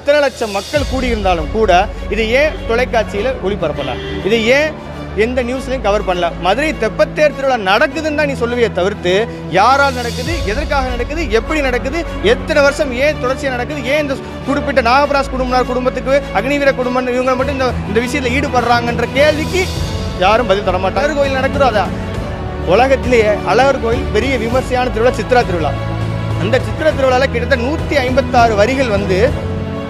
எத்தனை லட்சம் மக்கள் கூடியிருந்தாலும் கூட இது ஏன் தொலைக்காட்சியில் ஒளிபரப்பல, இது ஏன் எந்த நியூஸ்லையும் கவர் பண்ணல? மதுரை தெப்பத்தேர் திருவிழா நடக்குதுன்னு தான் நீ சொல்லுவியே தவிர்த்து யாரால் நடக்குது, எதற்காக நடக்குது, எப்படி நடக்குது, எத்தனை வருஷம் ஏன் தொடர்ச்சியாக நடக்குது, ஏன் இந்த குறிப்பிட்ட நாகபிராஸ் குடும்பத்துக்கு அக்னிவீர குடும்பம் இவங்க மட்டும் இந்த விஷயத்தில் ஈடுபடுறாங்கன்ற கேள்விக்கு யாரும் பதில் தர மாட்டாங்க. கோயில் நடக்கிறதா உலகத்திலேயே அழகர் கோயில் பெரிய விமர்சையான திருவிழா சித்ரா திருவிழா. அந்த சித்ரா திருவிழாவில் கிட்டத்தட்ட 156 வரிகள்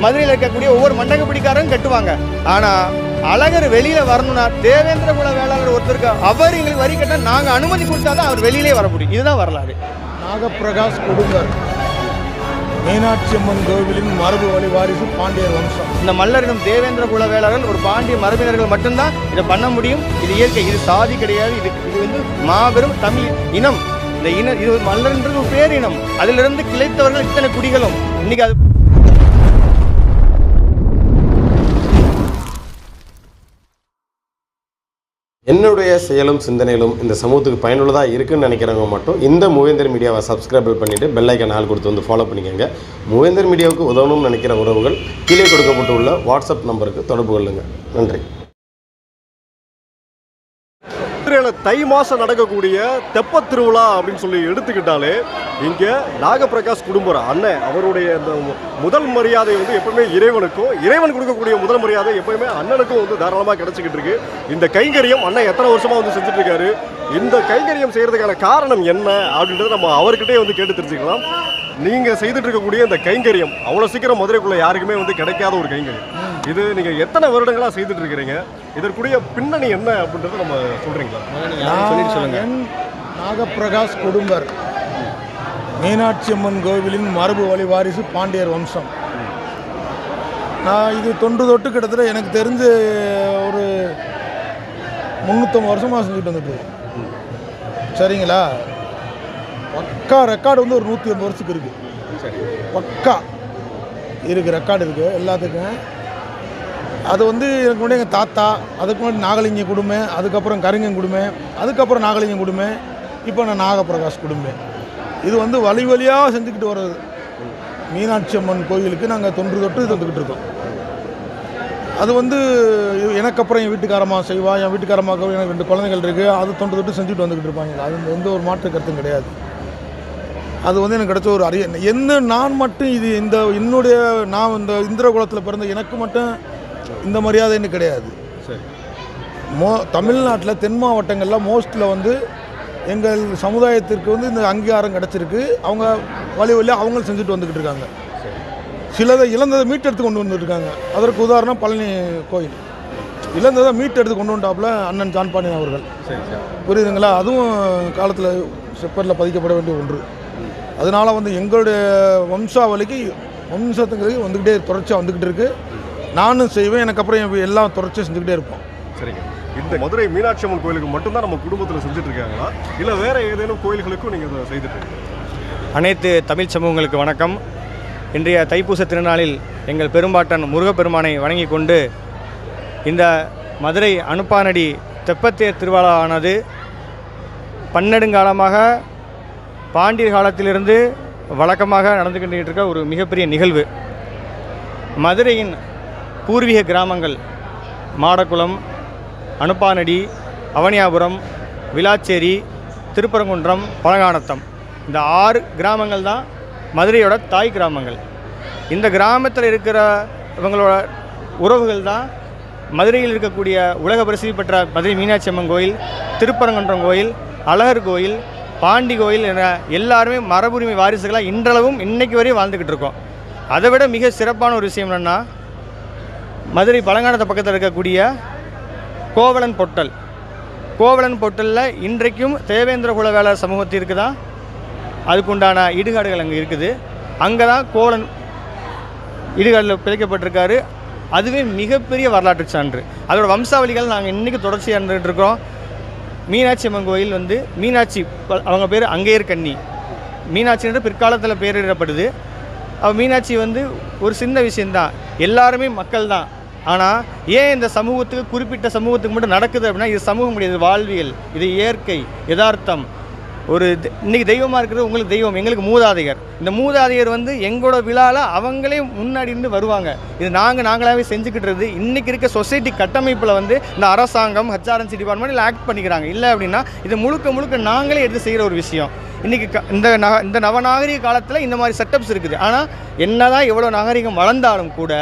மதுரையில் இருக்கக்கூடிய ஒவ்வொரு மண்டகப்பிடிக்காரரும் கட்டுவாங்க. ஆனால் அழகர் வெளியில வரணும்னா தேவேந்திர குல வேளாளர் ஒருத்தருக்கு அவர் எங்களுக்கு வரி கட்ட நாங்கள் அனுமதி கொடுத்தாதான் அவர் வெளியிலே வர முடியும். இதுதான் வரலாறு. நாகப்பிரகாஷ் குடும்பர் மீனாட்சி அம்மன் கோவிலின் மரபு வழி வாரிசு பாண்டியர் வம்சம். இந்த மல்லரிடம் தேவேந்திர குல வேளாளர்கள் ஒரு பாண்டிய மரபினர்கள் மட்டும்தான் இதை பண்ண முடியும். இது இயற்கை, இது சாதி கிடையாது. இது மாபெரும் தமிழ் இனம். இந்த இனம் இது மல்லர்ன்றது ஒரு பேரினம். அதிலிருந்து கிளைத்தவர்கள் இத்தனை குடிகளும் இன்னைக்கு அது என்னுடைய செயலும் சிந்தனையிலும் இந்த சமூகத்துக்கு பயனுள்ளதாக இருக்குன்னு நினைக்கிறவங்க மட்டும் இந்த மூவேந்தர் மீடியாவை சப்ஸ்கிரைப் பண்ணிவிட்டு பெல் ஐக்கான் ஆல் கொடுத்து ஃபாலோ பண்ணிக்கோங்க. மூவேந்தர் மீடியாவுக்கு உதவணும்னு நினைக்கிற உறவுகள் கீழே கொடுக்கப்பட்டுள்ள வாட்ஸ்அப் நம்பருக்கு தொடர்பு கொள்ளுங்கள். நன்றி. தை மாதம் நடக்கக்கூடிய தெப்பத் திருவிழா அப்படின்னு சொல்லி எடுத்துக்கிட்டாலே இங்கே நாகப்பிரகாஷ் குடும்பர் அண்ணன் அவருடைய இந்த முதல் மரியாதை எப்பவுமே இறைவன் கொடுக்கக்கூடிய முதல் மரியாதை எப்பவுமே அண்ணனுக்கும் தாராளமாக கிடைச்சிக்கிட்டு இருக்கு. இந்த கைங்கரியம் அண்ணன் எத்தனை வருஷமாக செஞ்சுட்டு இருக்காரு. இந்த கைங்கரியம் செய்யறதுக்கான காரணம் என்ன அப்படின்றத நம்ம அவர்கிட்டே கேட்டு தெரிஞ்சுக்கலாம். நீங்கள் செய்துட்டு இருக்கக்கூடிய இந்த கைங்கரியம் அவ்வளோ சீக்கிரம் மதுரைக்குள்ள யாருக்குமே கிடைக்காத ஒரு கைங்கரியம். இது நீங்கள் எத்தனை வருடங்களாக செய்துட்டு இருக்கிறீங்க, இதற்குரிய பின்னணி என்ன அப்படின்றத நம்ம சொல்கிறீங்களா? சொல்லுங்க. நாகப்பிரகாஷ் குடும்பர் மீனாட்சி அம்மன் கோவிலின் மரபு வழி வாரிசு பாண்டியர் வம்சம். நான் இது தொட்டு கிட்டத்தட்ட எனக்கு தெரிஞ்சு ஒரு 350 வருஷமாக செஞ்சுட்டு வந்துட்டு. சரிங்களா? பக்கா ரெக்கார்டு ஒரு 180 வருஷத்துக்கு இருக்குது. பக்கா இருக்குது, ரெக்கார்டு இருக்குது எல்லாத்துக்கும். அது எனக்கு முன்னாடி எங்கள் தாத்தா, அதுக்கு முன்னாடி நாகலிங்க குடும்பை, அதுக்கப்புறம் கருங்கன் குடும்பை, அதுக்கப்புறம் நாகலிங்க குடும்பை, இப்போ நான் நாகப்பிரகாஷ் குடும்பை. இது வழி வழியாக செஞ்சுக்கிட்டு வர்றது. மீனாட்சி அம்மன் கோயிலுக்கு நாங்கள் தொட்டு வந்துக்கிட்டு இருக்கோம். அது எனக்கு அப்புறம் என் வீட்டுக்காரமாக செய்வா, என் வீட்டுக்காரமாக எனக்கு 2 குழந்தைகள் இருக்குது. அது தொட்டு செஞ்சுட்டு வந்துக்கிட்டு இருப்பாங்க. அது எந்த ஒரு மாற்று கருத்தும் கிடையாது. அது எனக்கு கிடைச்ச ஒரு என்ன நான் மட்டும் இது என்னுடைய நான் இந்த இந்திர குலத்தில் பிறந்த எனக்கு மட்டும் இந்த மரியாதைன்னு கிடையாது. சரி. தமிழ்நாட்டில் தென் மாவட்டங்களில் மோஸ்ட்டில் எங்கள் சமுதாயத்திற்கு இந்த அங்கீகாரம் கிடச்சிருக்கு. அவங்க வழி வழியாக அவங்களும் செஞ்சுட்டு வந்துக்கிட்டு இருக்காங்க. சிலதை இழந்ததை மீட்டெடுத்து கொண்டு வந்துருக்காங்க. அதற்கு உதாரணம் பழனி கோயில். இழந்ததை மீட்டெடுத்து கொண்டு வந்தாப்புல அண்ணன் ஜான்பாண்டியன் அவர்கள். புரியுதுங்களா? அதுவும் காலத்தில் செப்பரில் பதிக்கப்பட வேண்டிய ஒன்று. அதனால் எங்களுடைய வம்சாவளிக்கு வம்சத்துக்கு வந்துக்கிட்டே தொடர்ச்சியாக வந்துக்கிட்டு இருக்குது. நானும் செய்வேன், எனக்கு அப்புறம் எல்லாம் தொடர்ச்சியாக செஞ்சுக்கிட்டே இருப்போம். சரிங்க. இந்த மதுரை மீனாட்சி அம்மன் கோயிலுக்கு மட்டும்தான் நம்ம குடும்பத்தில் செஞ்சுட்டு இருக்காங்களா, இல்லை வேறு ஏதேனும் கோயில்களுக்கும் நீங்கள் இதை செய்துட்டு இருக்கீங்க? அனைத்து தமிழ் சமூகங்களுக்கு வணக்கம். இன்றைய தைப்பூச திருநாளில் எங்கள் பெரும்பாட்டன் முருகப்பெருமானை வணங்கி கொண்டு இந்த மதுரை அனுப்பானடி தெப்பத்தேர் திருவிழா ஆனது பன்னெடுங்காலமாக பாண்டியர் காலத்திலிருந்து வழக்கமாக நடந்துக்கிட்டு இருக்க ஒரு மிகப்பெரிய நிகழ்வு. மதுரையின் பூர்வீக கிராமங்கள் மாடக்குளம், அனுப்பானடி, அவனியாபுரம், விளாச்சேரி, திருப்பரங்குன்றம், பழங்கானத்தம், இந்த 6 கிராமங்கள் தான் மதுரையோட தாய் கிராமங்கள். இந்த கிராமத்தில் இருக்கிற இவங்களோட உறவுகள் தான் மதுரையில் இருக்கக்கூடிய உலக பிரசித்தி பெற்ற மதுரை மீனாட்சி அம்மன் கோயில், திருப்பரங்குன்றம் கோயில், அழகர் கோயில், பாண்டி கோயில் என எல்லாருமே மரபுரிமை வாரிசுகளாக இன்றளவும் இன்னைக்கு வரையும் வாழ்ந்துக்கிட்டு இருக்கோம். அதை விட மிக சிறப்பான ஒரு விஷயம் என்னென்னா, மதுரை பழங்கானத்தை பக்கத்தில் இருக்கக்கூடிய கோவலன் பொட்டலில் இன்றைக்கும் தேவேந்திர குல வேளாளர் சமூகத்திற்கு தான் அதுக்குண்டான இடுகாடுகள் அங்கே இருக்குது. அங்கே தான் கோவலன் இடுகாடில் பிழைக்கப்பட்டிருக்காரு. அதுவே மிகப்பெரிய வரலாற்று சான்று. அதோட வம்சாவளிகள் நாங்கள் இன்றைக்கி தொடர்ச்சியாக இருந்துகிட்டு இருக்கோம். மீனாட்சி அம்மன் கோயில் மீனாட்சி, அவங்க பேர் அங்கேயர் கன்னி. மீனாட்சின்ற பிற்காலத்தில் பேரிடப்படுது. மீனாட்சி ஒரு சின்ன விஷயந்தான், எல்லாருமே மக்கள் தான். ஆனால் ஏன் இந்த சமூகத்துக்கு, குறிப்பிட்ட சமூகத்துக்கு மட்டும் நடக்குது அப்படின்னா, இது சமூகம் முடியாது, வாழ்வியல், இது இயற்கை யதார்த்தம். இன்றைக்கி தெய்வமாக இருக்கிறது உங்களுக்கு தெய்வம், எங்களுக்கு மூதாதையர். இந்த மூதாதையர் வந்து எங்களோட விழாவில் அவங்களே முன்னாடி இருந்து வருவாங்க. இது நாங்களாகவே செஞ்சுக்கிட்டுறது. இன்றைக்கி இருக்க சொசைட்டி கட்டமைப்பில் வந்து இந்த அரசாங்கம் HRNC டிபார்ட்மெண்ட் இல்லை ஆக்ட் பண்ணிக்கிறாங்க. இல்லை அப்படின்னா இது முழுக்க நாங்களே எடுத்து செய்கிற ஒரு விஷயம். இன்றைக்கி இந்த நவநாகரிக காலத்தில் இந்த மாதிரி செட்டப்ஸ் இருக்குது. ஆனால் என்ன தான் எவ்வளோ நாகரிகம் வளர்ந்தாலும் கூட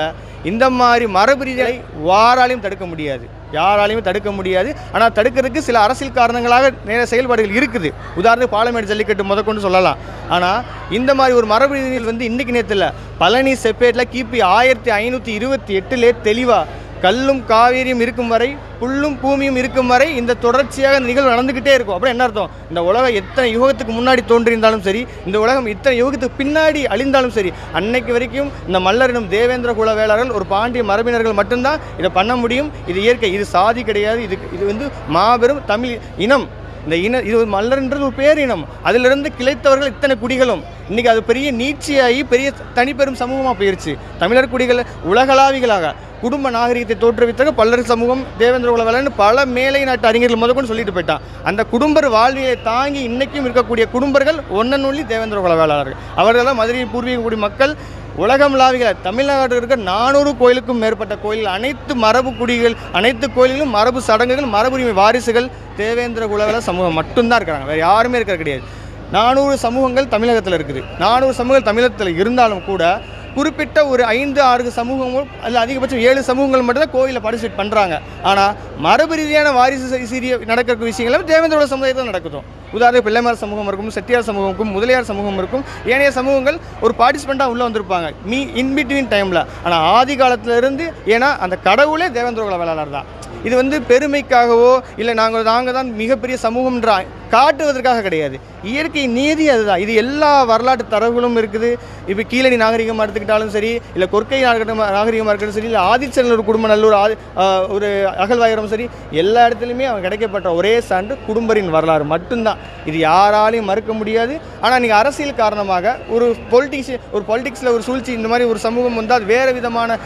இந்த மாதிரி மரபு ரீதியை யாராலையும் தடுக்க முடியாது, யாராலையுமே தடுக்க முடியாது. ஆனால் தடுக்கிறதுக்கு சில அரசியல் காரணங்களாக நிறைய செயல்பாடுகள் இருக்குது. உதாரணத்துக்கு பாலமேடு ஜல்லிக்கட்டு முதற்கொண்டு சொல்லலாம். ஆனால் இந்த மாதிரி ஒரு மரபு ரீதியில் வந்து இன்றைக்கி நேரத்தில் பழனி செப்பேட்டில் கிபி 1528 தெளிவாக கல்லும் காவேரியும் இருக்கும் வரை புல்லும் பூமியும் இருக்கும் வரை இந்த தொடர்ச்சியாக இந்த நிகழ்வு நடந்துக்கிட்டே இருக்கும். அப்புறம் என்ன அர்த்தம்? இந்த உலகம் எத்தனை யுகத்துக்கு முன்னாடி தோன்றியிருந்தாலும் சரி, இந்த உலகம் இத்தனை யுகத்துக்கு பின்னாடி அழிந்தாலும் சரி, அன்னைக்கு வரைக்கும் இந்த மல்லரினும் தேவேந்திர குல வேளாளர்கள் ஒரு பாண்டிய மரபினர்கள் மட்டும்தான் இதை பண்ண முடியும். இது இயற்கை, இது சாதி கிடையாது. இது வந்து மாபெரும் தமிழ் இனம். இந்த இது மல்லர்ன்றது ஒரு பேரினம். அதிலிருந்து கிளைத்தவர்கள் இத்தனை குடிகளும் இன்றைக்கி அது பெரிய நீட்சியாகி பெரிய தனிப்பெரும் சமூகமாக போயிடுச்சு. தமிழர் குடிகள் உலகளாவிகளாக குடும்ப நாகரிகத்தை தோற்றுவித்தக பல்லர் சமூகம், தேவேந்திர குல வேளாளர்னு பல மேலை நாட்டு அறிஞர்கள் முதற்கொண்டு சொல்லிட்டு போயிட்டான். அந்த குடும்பர் வாழ்வியை தாங்கி இன்றைக்கும் இருக்கக்கூடிய குடும்பர்கள் ஒன்னொல்லி தேவேந்திர குல வேளாளர்கள். அவர்களெல்லாம் மதுரை பூர்வீக குடி மக்கள் உலகம்லாவிகள தமிழ்நாடு இருக்க 400 கோயிலுக்கும் மேற்பட்ட கோயில்கள், அனைத்து மரபு குடிகள், அனைத்து கோயில்களும் மரபு சடங்குகள், மரபுரிமை வாரிசுகள் தேவேந்திர குலவேள சமூகம் மட்டும்தான் இருக்கிறாங்க. வேறு யாருமே இருக்கிற கிடையாது. 400 சமூகங்கள் தமிழகத்தில் இருக்குது. 400 சமூகங்கள் தமிழகத்தில் இருந்தாலும் கூட குறிப்பிட்ட ஒரு 5-6 சமூகங்கள் அல்ல அதிகபட்சம் 7 சமூகங்கள் மட்டும்தான் கோயிலில் பார்ட்டிசிபேட் பண்ணுறாங்க. ஆனால் மரபு ரீதியான வாரிசு சீரிய நடக்கிற விஷயங்களும் தேவேந்திரோட சமுதாயத்தில் நடக்குதும். உதாரணத்துக்கு பிள்ளைமார் சமூகம் இருக்கும், செட்டியார் சமூகம், முதலியார் சமூகம் இருக்கும். ஏனைய சமூகங்கள் ஒரு பார்ட்டிசிபெண்ட்டாக உள்ளே வந்திருப்பாங்க இன்பிட்வீன் டைமில். ஆனால் ஆதி காலத்திலிருந்து ஏன்னா அந்த கடவுளே தேவேந்திர குல வேளாளர் தான். இது வந்து பெருமைக்காகவோ இல்லை நாங்கள் தான் மிகப்பெரிய சமூகம்ன்ற காட்டுவதற்காக கிடையாது. இயற்கை நீதி அதுதான். இது எல்லா வரலாற்று தரவுகளும் இருக்குது. இப்போ கீழடி நாகரிகமாக எடுத்துக்கிட்டாலும் சரி, இல்லை கொற்கை நாகரிகமாக இருக்கட்டும் சரி, இல்லை ஆதிச்சநல்லூர் குடும்ப நல்லூர் ஒரு அகழ்வாயிரம் சரி, எல்லா இடத்துலையுமே அவன் கிடைக்கப்பட்ட ஒரே சான்று குடும்பரின் வரலாறு மட்டும்தான். இது யாராலையும் மறுக்க முடியாது. ஆனால் நீங்கள் அரசியல் காரணமாக ஒரு பொலிட்டிக்ஸில் ஒரு சூழ்ச்சி இந்த மாதிரி ஒரு சமூகம் வந்து அது வேறு விதமாக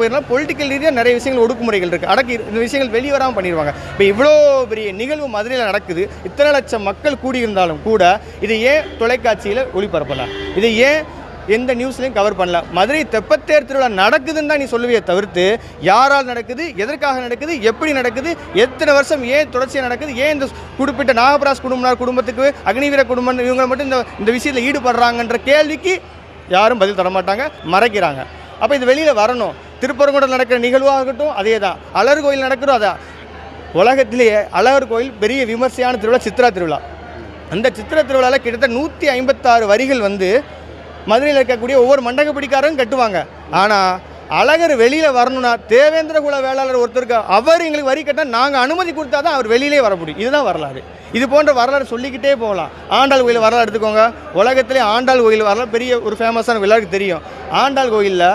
போயிடலாம். பொலிட்டிக்கல் ரீதியாக நிறைய விஷயங்கள் ஒடுக்குமுறைகள் இருக்குது. அடக்கி இந்த விஷயங்கள் வெளிவராமல் பண்ணிடுவாங்க. இப்போ இவ்வளோ பெரிய நிகழ்வு மதுரையில் நடக்குது. இத்தனை லட்சம் மக்கள் கூடியிருந்தாலும் கூட இதை ஏன் தொலைக்காட்சியில் ஒளிபரப்பலாம்? இதை ஏன் எந்த நியூஸ்லையும் கவர் பண்ணல? மதுரை தெப்பத்தேர் திருவிழா நடக்குதுன்னு தான் நீ சொல்லுவியே தவிர்த்து யாரால் நடக்குது, எதற்காக நடக்குது, எப்படி நடக்குது, எத்தனை வருஷம் ஏன் தொடர்ச்சியாக நடக்குது, ஏன் இந்த குறிப்பிட்ட நாகபிராஸ் குடும்பத்துக்கு அக்னிவீர குடும்பம் இவங்க மட்டும் இந்த விஷயத்தில் ஈடுபடுறாங்கன்ற கேள்விக்கு யாரும் பதில் தர மாட்டாங்க, மறைக்கிறாங்க. அப்போ இது வெளியில் வரணும். திருப்பரங்குன்றம் நடக்கிற நிகழ்வாகட்டும் அதே தான், அழகர் கோயில் நடக்கிறோம் அதான். உலகத்திலேயே அழகர் கோயில் பெரிய விமர்சையான திருவிழா சித்ரா திருவிழா. அந்த சித்திரை திருவிழாவில் கிட்டத்தட்ட 156 வரிகள் வந்து மதுரையில் இருக்கக்கூடிய ஒவ்வொரு மண்டகப்பிடிக்காரரும் கட்டுவாங்க. ஆனால் அழகர் வெளியில் வரணும்னா தேவேந்திர குல வேளாளர் ஒருத்தருக்கு அவர் எங்களுக்கு வரி கட்ட நாங்கள் அனுமதி கொடுத்தா தான் அவர் வெளியிலே வர முடியும். இதுதான் வரலாறு. இது போன்ற வரலாறு சொல்லிக்கிட்டே போகலாம். ஆண்டாள் கோயில் வரலாறு எடுத்துக்கோங்க. உலகத்திலே ஆண்டாள் கோயில் வரலாறு பெரிய ஒரு ஃபேமஸான எல்லாருக்கும் தெரியும். ஆண்டாள் கோயிலில்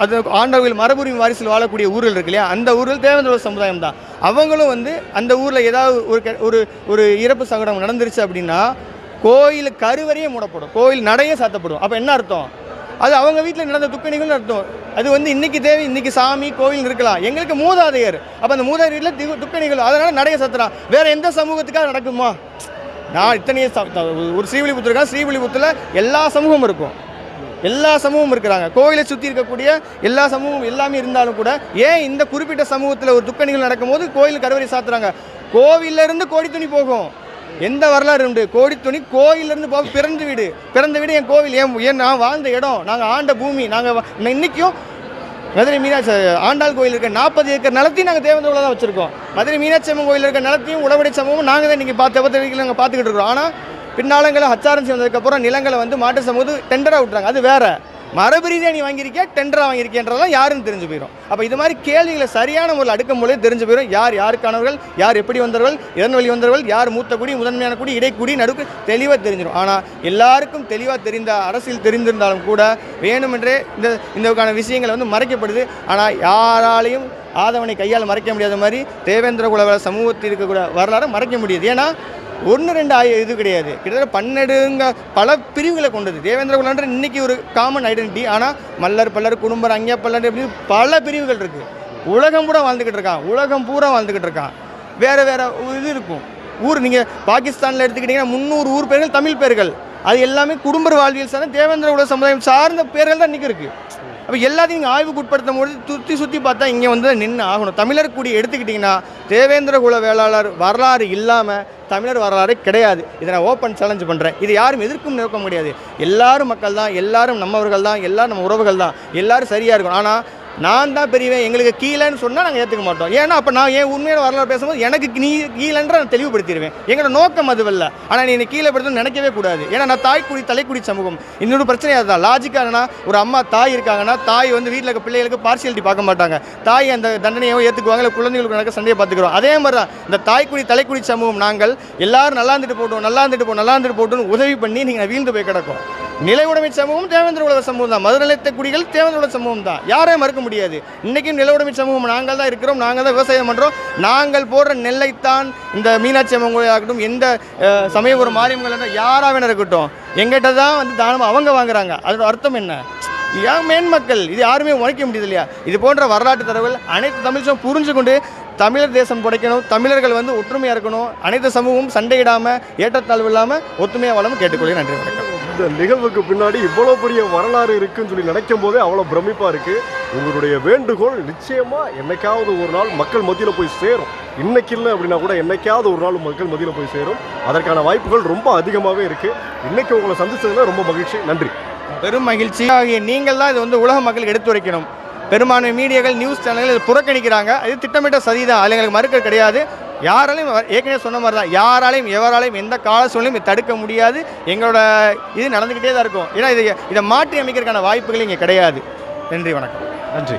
அது ஆண்டாள் கோயில் மரபுரிமை வாரிசில் வாழக்கூடிய ஊர்கள் இருக்கு இல்லையா, அந்த ஊரில் தேவேந்திர சமுதாயம் தான். அவங்களும் வந்து அந்த ஊரில் ஏதாவது ஒரு இறப்பு சங்கடம் நடந்துருச்சு அப்படின்னா கோயில் கருவறையே மூடப்படும், கோயில் நடையே சாத்தப்படும். அப்போ என்ன அர்த்தம்? அது அவங்க வீட்டில் நடந்த துக்க நிகழ்வு அர்த்தம். அது வந்து இன்றைக்கி தேவை, இன்றைக்கி சாமி கோவில் இருக்கலாம், எங்களுக்கு மூதாதையர். அப்போ அந்த மூதாதையர் வீட்டில் துக்க நிகழ்வு, அதனால் நடையை சாத்துறான். வேறு எந்த சமூகத்துக்காக நடக்குமா? நான் இத்தனையே ஒரு ஸ்ரீவில்லிபுத்தூர் ஸ்ரீவில்லிபுத்தூரில் எல்லா சமூகமும் இருக்கும், எல்லா சமூகமும் இருக்கிறாங்க. கோயிலை சுற்றி இருக்கக்கூடிய எல்லா சமூகம் எல்லாமே இருந்தாலும் கூட ஏன் இந்த குறிப்பிட்ட சமூகத்தில் ஒரு துக்க நிகழ்வு நடக்கும்போது கோயில் கருவறை சாத்துறாங்க? கோவிலிருந்து கோடி துணி போகும். எந்த வரலாறு உண்டு? கோடி துணி கோயிலிருந்து போக பிறந்த வீடு என் கோவில், ஏன் நான் வாழ்ந்த இடம், நாங்கள் ஆண்ட பூமி. நாங்கள் இன்றைக்கும் மதுரை மீனாட்சி ஆண்டாள் கோயில் இருக்க 40 ஏக்கர் நிலத்தையும் நாங்கள் தேவேந்திர தான் வச்சுருக்கோம். மதுரை மீனாட்சி அம்மன் கோயில் இருக்க நிலத்தையும் உடவடை சமூகம் நாங்கள் தான் இன்றைக்கி நாங்கள் பார்த்துக்கிட்டு இருக்கிறோம். ஆனால் பின்னாலங்களை HRNC வந்ததுக்கப்புறம் நிலங்களை வந்து மாட்டு சமூகம் டெண்டராக விட்டுறாங்க. அது வேறு. மரபு ரீதியாக நீ வாங்கியிருக்கியா, டெண்டராக வாங்கியிருக்கேன்றதான் யாருன்னு தெரிஞ்சு போயிடும். அப்போ இது மாதிரி கேள்விகளை சரியான முறையில் அடுக்கும் பொழுது தெரிஞ்சு போயிடும். யாருக்கானவர்கள், யார் எப்படி வந்தவர்கள், இதன் வழி வந்தவர்கள், யார் மூத்த குடி, முதன்மையான குடி, இடைக்குடி, நடுக்கு தெளிவாக தெரிஞ்சிடும். ஆனால் எல்லாருக்கும் தெளிவாக தெரிந்த அரசியல் தெரிந்திருந்தாலும் கூட வேணுமென்றே இந்த விஷயங்களை வந்து மறைக்கப்படுது. ஆனால் யாராலையும் ஆதவனை கையால் மறைக்க முடியாத மாதிரி தேவேந்திர குல சமூகத்தில் இருக்கக்கூடிய வரலாறு மறைக்க முடியுது. ஏன்னா 1-2 இது கிடையாது, கிட்டத்தட்ட 12 பல பிரிவுகளை கொண்டது தேவேந்திர குலன்ற இன்றைக்கி ஒரு காமன் ஐடென்டிட்டி. ஆனால் மல்லர் பல்லர் குடும்பர் அங்கே பல்லர் எப்படி பல பிரிவுகள் இருக்குது. உலகம் பூரா வாழ்ந்துக்கிட்டு இருக்கான், வேறு இது இருக்கும். ஊர் நீங்கள் பாகிஸ்தானில் எடுத்துக்கிட்டிங்கன்னா 300 ஊர் பேர்கள் தமிழ் பேர்கள். அது எல்லாமே குடும்ப வாழ்வியல் சார்ந்த தேவேந்திர குல சமுதாயம் சார்ந்த பேர்கள் தான் இன்றைக்கி இருக்குது. அப்போ எல்லாத்தையும் நீங்கள் ஆய்வுக்கு உட்படுத்தும் போது சுற்றி பார்த்தா இங்கே வந்து நின்று ஆகணும். தமிழர் கூடி எடுத்துக்கிட்டிங்கன்னா தேவேந்திர குல வேளாளர் வரலாறு இல்லாமல் தமிழர் வரலாறு கிடையாது. இதை நான் ஓப்பன் சேலஞ்ச் பண்ணுறேன். இது யாரும் எதிர்க்கும் நோக்க முடியாது. எல்லாரும் மக்கள் தான், எல்லாரும் நம்மவர்கள் தான், எல்லாரும் நம்ம உறவுகள் தான், எல்லாரும் சரியாக இருக்கும். ஆனால் நான் தான் பெரியவன் எங்களுக்கு கீழேன்னு சொன்னால் நாங்கள் ஏற்றுக்க மாட்டோம். ஏன்னா அப்போ நான் ஏன் உண்மையான வரலாறு பேசும்போது எனக்கு நீ கீழேன்ற நான் தெளிவுபடுத்திடுவேன். எங்களோட நோக்கம் அதுவல்ல. ஆனால் நீ கீழே படுத்தணும்னு நினைக்கவே கூடாது. ஏன்னா நான் தாய்க்குடி தலைக்குடி சமூகம். இன்னொரு பிரச்சனை அதுதான். லாஜிக்காகனா ஒரு அம்மா தாய் இருக்காங்கன்னா தாய் வந்து வீட்டில் இருக்க பிள்ளைகளுக்கு பார்சியாலிட்டி பார்க்க மாட்டாங்க. தாய் அந்த தண்டனையோ ஏற்றுக்குவாங்க, இல்லை குழந்தைகளுக்கு நடக்க சண்டையை பார்த்துக்கிறோம். அதே மாதிரி தான் இந்த தாய்க்குடி தலைக்குடி சமூகம் நாங்கள் எல்லாரும் நல்லா இருந்துட்டு போட்டோம் உதவி பண்ணி நீங்கள் வீழ்ந்து போய் கிடக்கும். நிலை உடைமை சமூகம் தேவேந்திர உலக சமூகம் தான். மதுரநிலத்த குடிகள் தேவேந்திர உலக சமூகம் தான். யாரையும் மறுக்க முடியாது. இன்றைக்கும் நில உடைமை சமூகம் நாங்கள் தான் இருக்கிறோம். நாங்கள் தான் விவசாயம் பண்ணுறோம். நாங்கள் போடுற நெல்லைத்தான் இந்த மீனாட்சி அம்மன் கோயிலாகட்டும், எந்த சமயபுரம் மாரியம்மன் யாராக இருக்கட்டும், எங்கிட்ட தான் வந்து தானமாக அவங்க வாங்குறாங்க. அதோட அர்த்தம் என்ன? ஏன் மேன்மக்கள் இது யாருமே உழைக்க முடியுது இல்லையா? இது போன்ற வரலாற்று தரவுகள் அனைத்து தமிழ்ச்சும் புரிஞ்சு கொண்டு தமிழர் தேசம் படைக்கணும். தமிழர்கள் வந்து ஒற்றுமையாக இருக்கணும். அனைத்து சமூகமும் சண்டையிடாமல் ஏற்றத்தாழ்வு இல்லாமல் ஒற்றுமையாக வளமும் கேட்டுக்கொள்கிறேன். நன்றி, வணக்கம். இந்த நிகழ்வுக்கு பின்னாடி இவ்வளோ பெரிய வரலாறு இருக்குன்னு சொல்லி நினைக்கும் போதே அவ்வளோ பிரமிப்பாக இருக்குது. உங்களுடைய வேண்டுகோள் நிச்சயமாக என்னைக்காவது ஒரு நாள் மக்கள் மத்தியில் போய் சேரும். இன்னைக்கு இல்லை அப்படின்னா கூட என்னைக்காவது ஒரு நாள் மக்கள் மத்தியில் போய் சேரும். அதற்கான வாய்ப்புகள் ரொம்ப அதிகமாகவே இருக்குது. இன்றைக்கி உங்களை சந்திச்சதுல ரொம்ப மகிழ்ச்சி. நன்றி. பெரும் மகிழ்ச்சி. நீங்கள் தான் இது வந்து உலக மக்களுக்கு எடுத்து வைக்கணும். பெரும்பான்மை மீடியாக்கள், நியூஸ் சேனல்கள் இது புறக்கணிக்கிறாங்க. அது திட்டமிட்ட சதிதான். அது எங்களுக்கு மறுக்க கிடையாது. யாராலையும் ஏற்கனவே சொன்ன மாதிரி தான் யாராலையும் எவராலையும் எந்த கால சூழ்நிலையும் தடுக்க முடியாது. எங்களோட இது நடந்துக்கிட்டே தான் இருக்கும். ஏன்னா இதை மாற்றி அமைக்கிறதுக்கான வாய்ப்புகள் இங்கே கிடையாது. நன்றி, வணக்கம். நன்றி.